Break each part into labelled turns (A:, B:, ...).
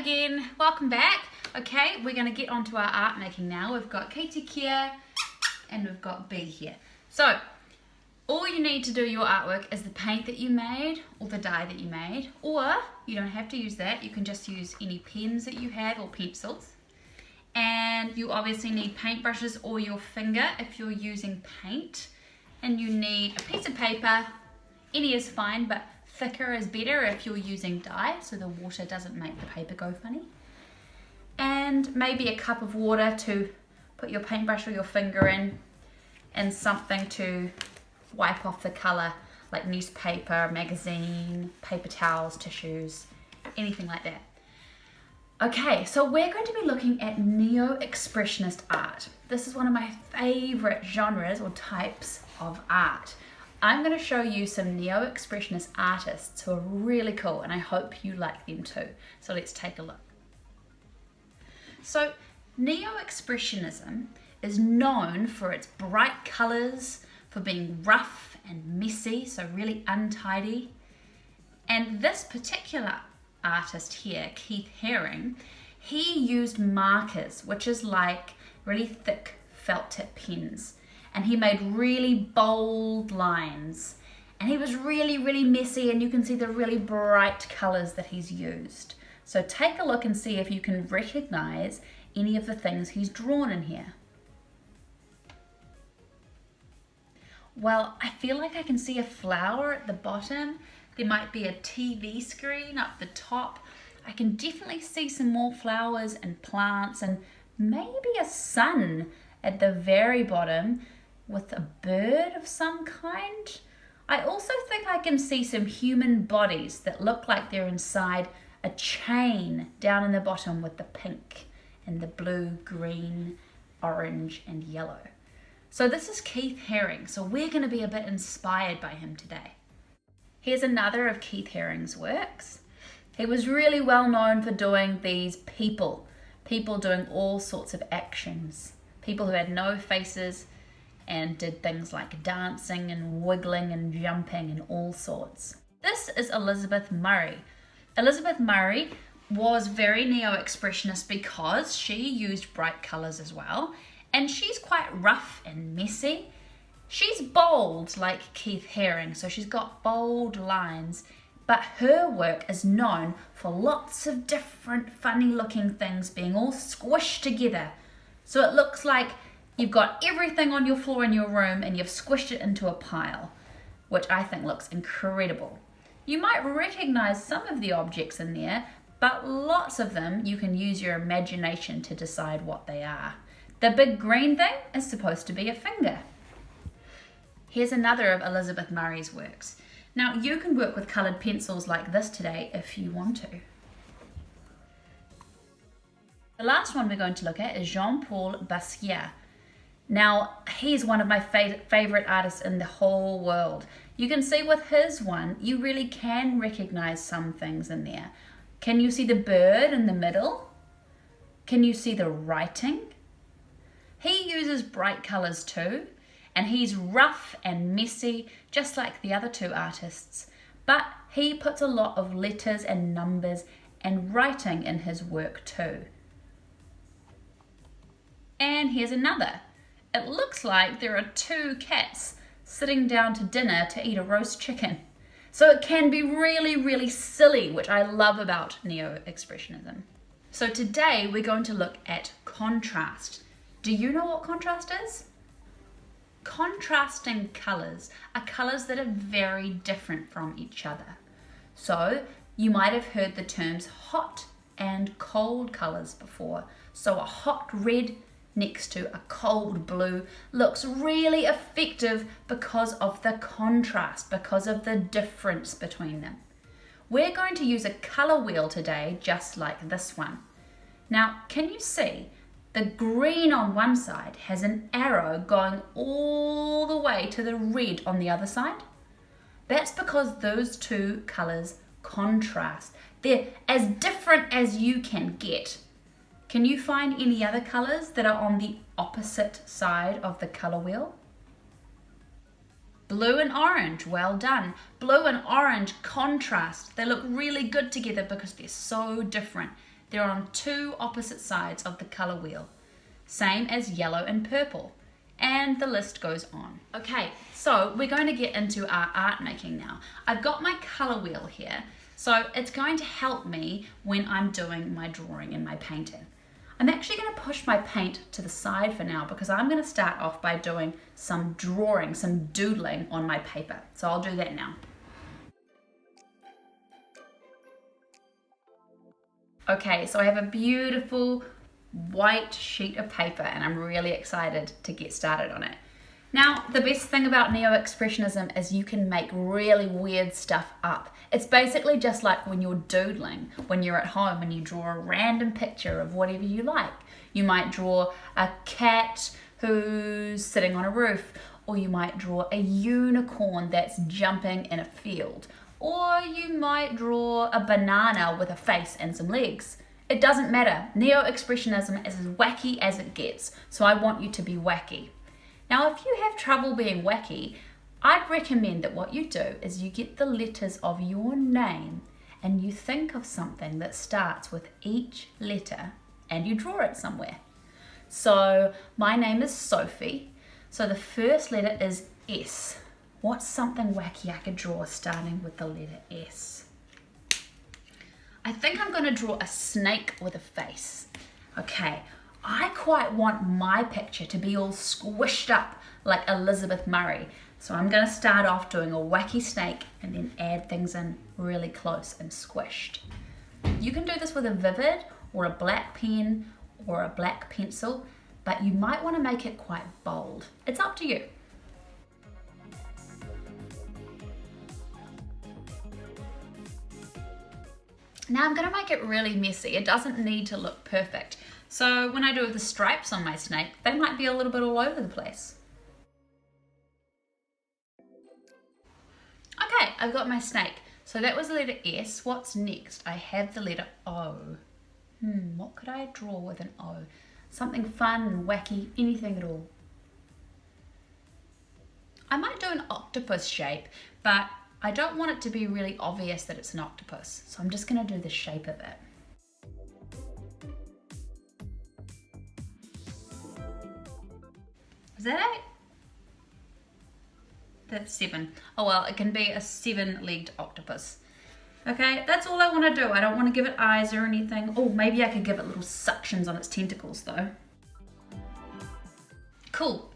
A: again, welcome back. Okay, we're going to get onto our art making now. We've got Katie Kea and we've got B here. So, all you need to do your artwork is the paint that you made or the dye that you made, or you don't have to use that, you can just use any pens that you have or pencils. And you obviously need paintbrushes or your finger if you're using paint. And you need a piece of paper, any is fine, but thicker is better if you're using dye, so the water doesn't make the paper go funny. And maybe a cup of water to put your paintbrush or your finger in, and something to wipe off the colour, like newspaper, magazine, paper towels, tissues, anything like that. Okay, so we're going to be looking at Neo-Expressionist art. This is one of my favourite genres or types of art. I'm going to show you some Neo-Expressionist artists who are really cool, and I hope you like them too. So let's take a look. So Neo-Expressionism is known for its bright colours, for being rough and messy, so really untidy. And this particular artist here, Keith Haring, he used markers, which is like really thick felt tip pens. And he made really bold lines. And he was really, really messy, and you can see the really bright colours that he's used. So take a look and see if you can recognise any of the things he's drawn in here. Well, I feel like I can see a flower at the bottom. There might be a TV screen up the top. I can definitely see some more flowers and plants and maybe a sun at the very bottom with a bird of some kind. I also think I can see some human bodies that look like they're inside a chain down in the bottom with the pink and the blue, green, orange and yellow. So this is Keith Haring, so we're going to be a bit inspired by him today. Here's another of Keith Haring's works. He was really well known for doing these people doing all sorts of actions. People who had no faces and did things like dancing and wiggling and jumping and all sorts. This is Elizabeth Murray. Elizabeth Murray was very Neo-Expressionist because she used bright colours as well, and she's quite rough and messy. She's bold like Keith Haring, so she's got bold lines, but her work is known for lots of different funny looking things being all squished together. So it looks like you've got everything on your floor in your room and you've squished it into a pile, which I think looks incredible. You might recognize some of the objects in there, but lots of them you can use your imagination to decide what they are. The big green thing is supposed to be a finger. Here's another of Elizabeth Murray's works. Now you can work with coloured pencils like this today if you want to. The last one we're going to look at is Jean-Paul Basquiat. Now, he's one of my favourite artists in the whole world. You can see with his one, you really can recognise some things in there. Can you see the bird in the middle? Can you see the writing? He uses bright colours too, and he's rough and messy, just like the other two artists. But he puts a lot of letters and numbers and writing in his work too. And here's another. It looks like there are two cats sitting down to dinner to eat a roast chicken. So it can be really, really silly, which I love about Neo-Expressionism. So today we're going to look at contrast. Do you know what contrast is? Contrasting colours are colours that are very different from each other. So you might have heard the terms hot and cold colours before. So a hot red next to a cold blue looks really effective because of the contrast, because of the difference between them. We're going to use a colour wheel today, just like this one. Now, can you see the green on one side has an arrow going all the way to the red on the other side? That's because those two colours contrast. They're as different as you can get. Can you find any other colours that are on the opposite side of the colour wheel? Blue and orange, well done. Blue and orange contrast. They look really good together because they're so different. They're on two opposite sides of the colour wheel, same as yellow and purple. And the list goes on. Okay, so we're going to get into our art making now. I've got my colour wheel here, so it's going to help me when I'm doing my drawing and my painting. I'm actually going to push my paint to the side for now because I'm going to start off by doing some drawing, some doodling on my paper. So I'll do that now. Okay, so I have a beautiful white sheet of paper and I'm really excited to get started on it. Now, the best thing about Neo-Expressionism is you can make really weird stuff up. It's basically just like when you're doodling, when you're at home and you draw a random picture of whatever you like. You might draw a cat who's sitting on a roof, or you might draw a unicorn that's jumping in a field, or you might draw a banana with a face and some legs. It doesn't matter. Neo-Expressionism is as wacky as it gets, so I want you to be wacky. Now, if you have trouble being wacky, I'd recommend that what you do is you get the letters of your name and you think of something that starts with each letter and you draw it somewhere. So my name is Sophie, so the first letter is S. What's something wacky I could draw starting with the letter S? I think I'm going to draw a snake with a face. Okay, I quite want my picture to be all squished up like Elizabeth Murray. So I'm going to start off doing a wacky snake and then add things in really close and squished. You can do this with a vivid or a black pen or a black pencil, but you might want to make it quite bold. It's up to you. Now I'm going to make it really messy. It doesn't need to look perfect. So when I do the stripes on my snake, they might be a little bit all over the place. Okay, I've got my snake. So that was the letter S. What's next? I have the letter O. What could I draw with an O? Something fun and wacky, anything at all. I might do an octopus shape, but I don't want it to be really obvious that it's an octopus. So I'm just going to do the shape of it. Is that 8? That's 7. Oh well, it can be a 7-legged octopus. Okay, that's all I want to do. I don't want to give it eyes or anything. Oh, maybe I could give it little suctions on its tentacles though. Cool.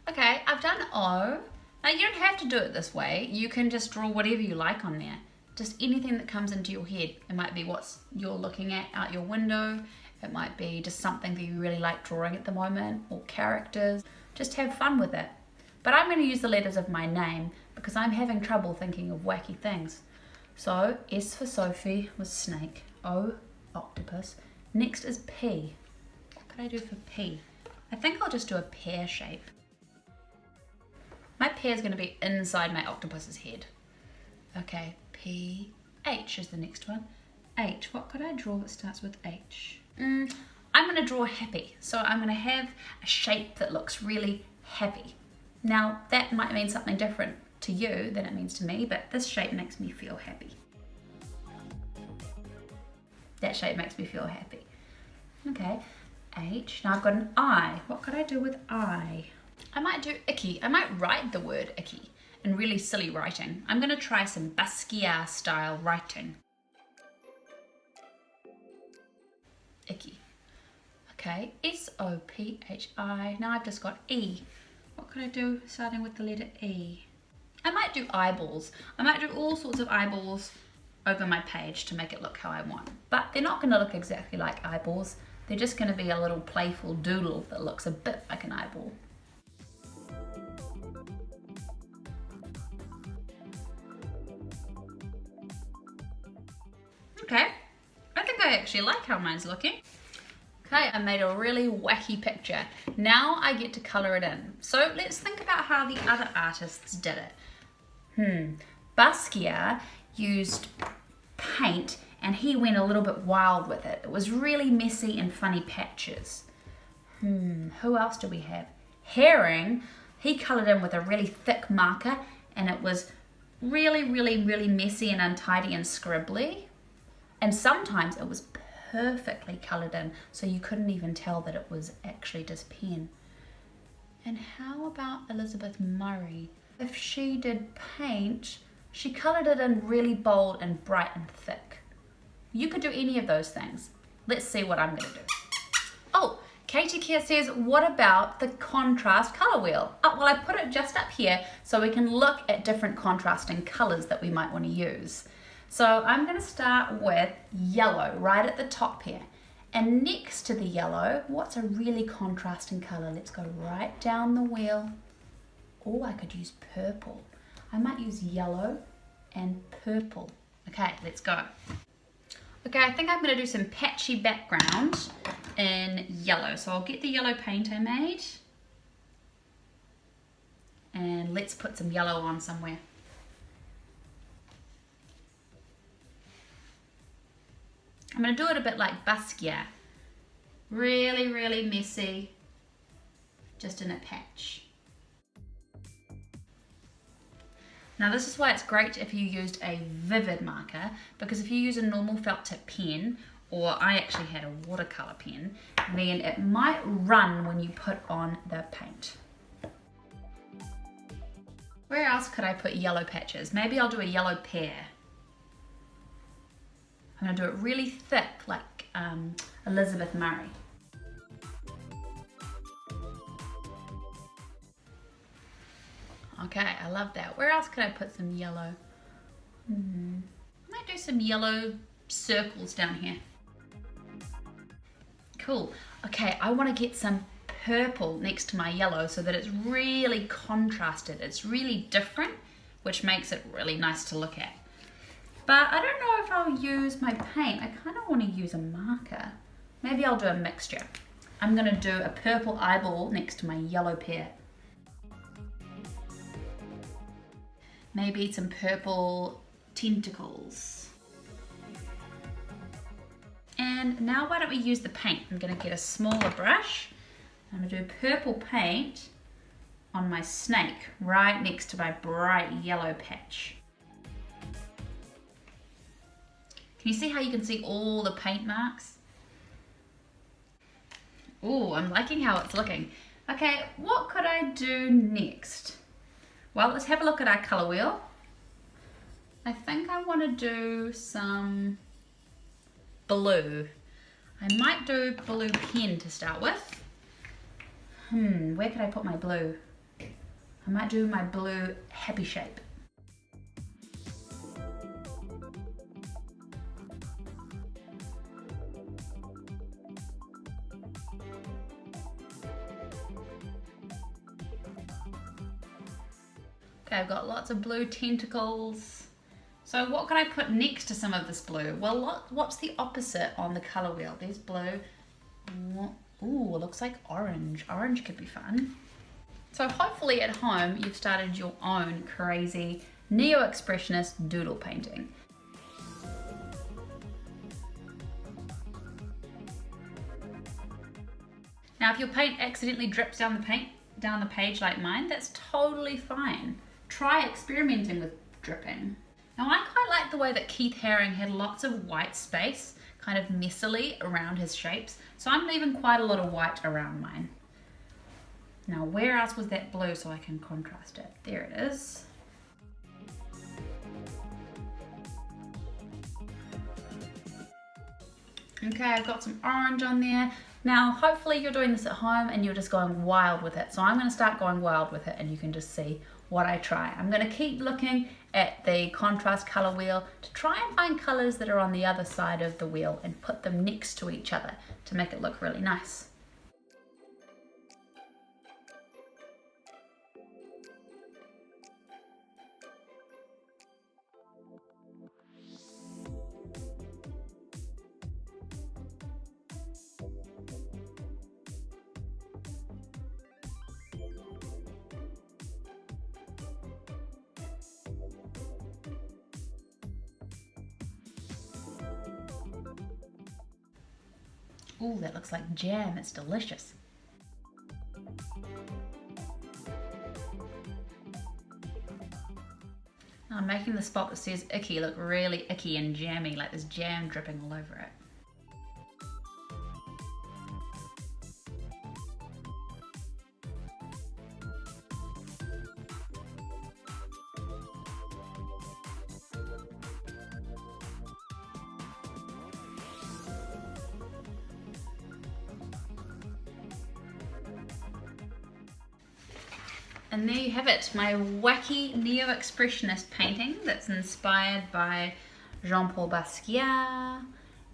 A: Okay, I've done O. Now you don't have to do it this way. You can just draw whatever you like on there. Just anything that comes into your head. It might be what you're looking at out your window. It might be just something that you really like drawing at the moment, or characters. Just have fun with it. But I'm going to use the letters of my name because I'm having trouble thinking of wacky things. So S for Sophie was snake, O octopus. Next is P. What could I do for P? I think I'll just do a pear shape. My pear is going to be inside my octopus's head. Okay, P. H is the next one. H. What could I draw that starts with H? I'm going to draw happy. So I'm going to have a shape that looks really happy. Now that might mean something different to you than it means to me, but this shape makes me feel happy. That shape makes me feel happy. Okay, H. Now I've got an I. What could I do with I? I might do icky. I might write the word icky in really silly writing. I'm going to try some Basquiat style writing. Icky. Okay, S-O-P-H-I. Now I've just got E. What could I do starting with the letter E? I might do eyeballs. I might do all sorts of eyeballs over my page to make it look how I want. But they're not going to look exactly like eyeballs. They're just going to be a little playful doodle that looks a bit like an eyeball. Okay, I think I actually like how mine's looking. Okay, I made a really wacky picture. Now I get to colour it in. So let's think about how the other artists did it. Basquiat used paint and he went a little bit wild with it. It was really messy and funny patches. Who else do we have? Herring, he coloured in with a really thick marker and it was really messy and untidy and scribbly. And sometimes it was perfectly coloured in, so you couldn't even tell that it was actually just pen. And how about Elizabeth Murray? If she did paint, she coloured it in really bold and bright and thick. You could do any of those things. Let's see what I'm gonna do. Oh, Katie Kea says, what about the contrast colour wheel? Oh, well, I put it just up here so we can look at different contrasting colours that we might want to use. So I'm going to start with yellow right at the top here. And next to the yellow, what's a really contrasting colour? Let's go right down the wheel. Oh, I could use purple. I might use yellow and purple. Okay, let's go. Okay, I think I'm going to do some patchy background in yellow. So I'll get the yellow paint I made. And let's put some yellow on somewhere. I'm going to do it a bit like Basquiat. Really, really messy. Just in a patch. Now this is why it's great if you used a vivid marker, because if you use a normal felt tip pen, or I actually had a watercolor pen, then it might run when you put on the paint. Where else could I put yellow patches? Maybe I'll do a yellow pear. I'm going to do it really thick like Elizabeth Murray. Okay, I love that. Where else could I put some yellow? I might do some yellow circles down here. Cool. Okay, I want to get some purple next to my yellow so that it's really contrasted. It's really different, which makes it really nice to look at. But I don't know if I'll use my paint. I kind of want to use a marker. Maybe I'll do a mixture. I'm going to do a purple eyeball next to my yellow pear. Maybe some purple tentacles. And now why don't we use the paint? I'm going to get a smaller brush. I'm going to do purple paint on my snake right next to my bright yellow patch. Can you see how you can see all the paint marks? Oh, I'm liking how it's looking. Okay, what could I do next? Well, let's have a look at our colour wheel. I think I want to do some blue. I might do blue pen to start with. Where could I put my blue? I might do my blue happy shape. Okay, I've got lots of blue tentacles. So what can I put next to some of this blue? Well, what's the opposite on the colour wheel? There's blue. Ooh, it looks like orange. Orange could be fun. So hopefully at home you've started your own crazy Neo-Expressionist doodle painting. Now if your paint accidentally drips down the page like mine, that's totally fine. Try experimenting with dripping. Now I quite like the way that Keith Haring had lots of white space, kind of messily around his shapes, so I'm leaving quite a lot of white around mine. Now where else was that blue so I can contrast it? There it is. Okay, I've got some orange on there. Now, hopefully you're doing this at home and you're just going wild with it. So I'm going to start going wild with it and you can just see what I try. I'm going to keep looking at the contrast color wheel to try and find colors that are on the other side of the wheel and put them next to each other to make it look really nice. Ooh, that looks like jam. It's delicious. I'm making the spot that says icky look really icky and jammy, like there's jam dripping all over it. And there you have it, my wacky Neo-Expressionist painting that's inspired by Jean-Paul Basquiat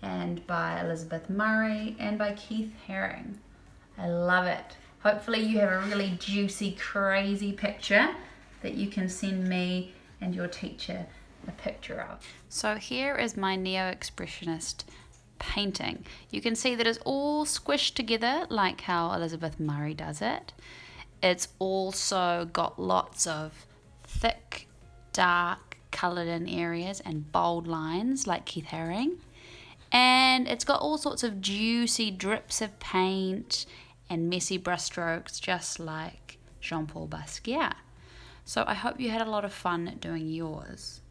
A: and by Elizabeth Murray and by Keith Haring. I love it. Hopefully you have a really juicy, crazy picture that you can send me and your teacher a picture of. So here is my Neo-Expressionist painting. You can see that it's all squished together like how Elizabeth Murray does it. It's also got lots of thick, dark, coloured in areas and bold lines like Keith Haring. And it's got all sorts of juicy drips of paint and messy brushstrokes just like Jean-Paul Basquiat. So I hope you had a lot of fun doing yours.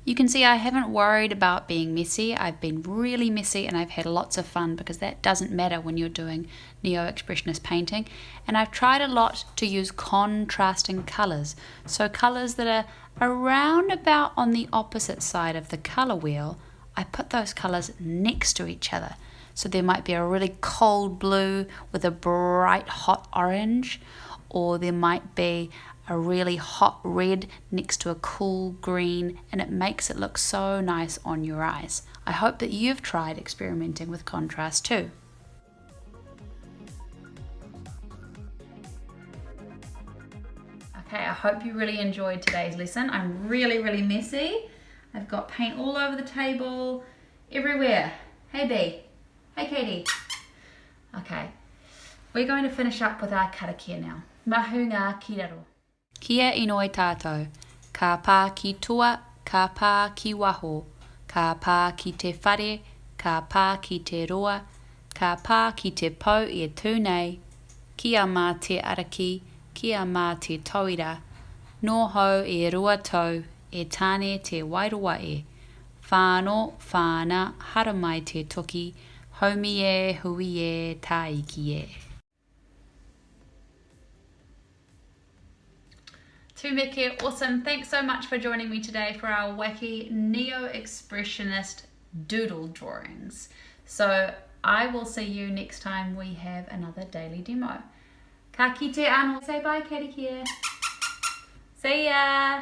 A: You can see I haven't worried about being messy. I've been really messy and I've had lots of fun because that doesn't matter when you're doing Neo-Expressionist painting. And I've tried a lot to use contrasting colours. So colours that are around about on the opposite side of the colour wheel, I put those colours next to each other. So there might be a really cold blue with a bright hot orange, or there might be a really hot red next to a cool green, and it makes it look so nice on your eyes. I hope that you've tried experimenting with contrast too. Okay, I hope you really enjoyed today's lesson. I'm really messy. I've got paint all over the table, everywhere. Hey Bee, hey Katie. Okay, we're going to finish up with our kara kia now. Mahu ngā kiraro. Kia inoi tātou, ka pā ki tua, ka pā ki waho, ka pā ki te whare, ka pā ki te roa, ka pā ki te pau e tūnei, kia mā te araki, kia mā te tauira, nō hau e rua tau, e tāne te wairoa e, whānau, whāna, haramai te toki, haumi e, hui e, tāiki e. Tūmeke, awesome. Thanks so much for joining me today for our wacky Neo-Expressionist doodle drawings. So I will see you next time we have another daily demo. Ka kite anō. Say bye, Katie Kea. See ya.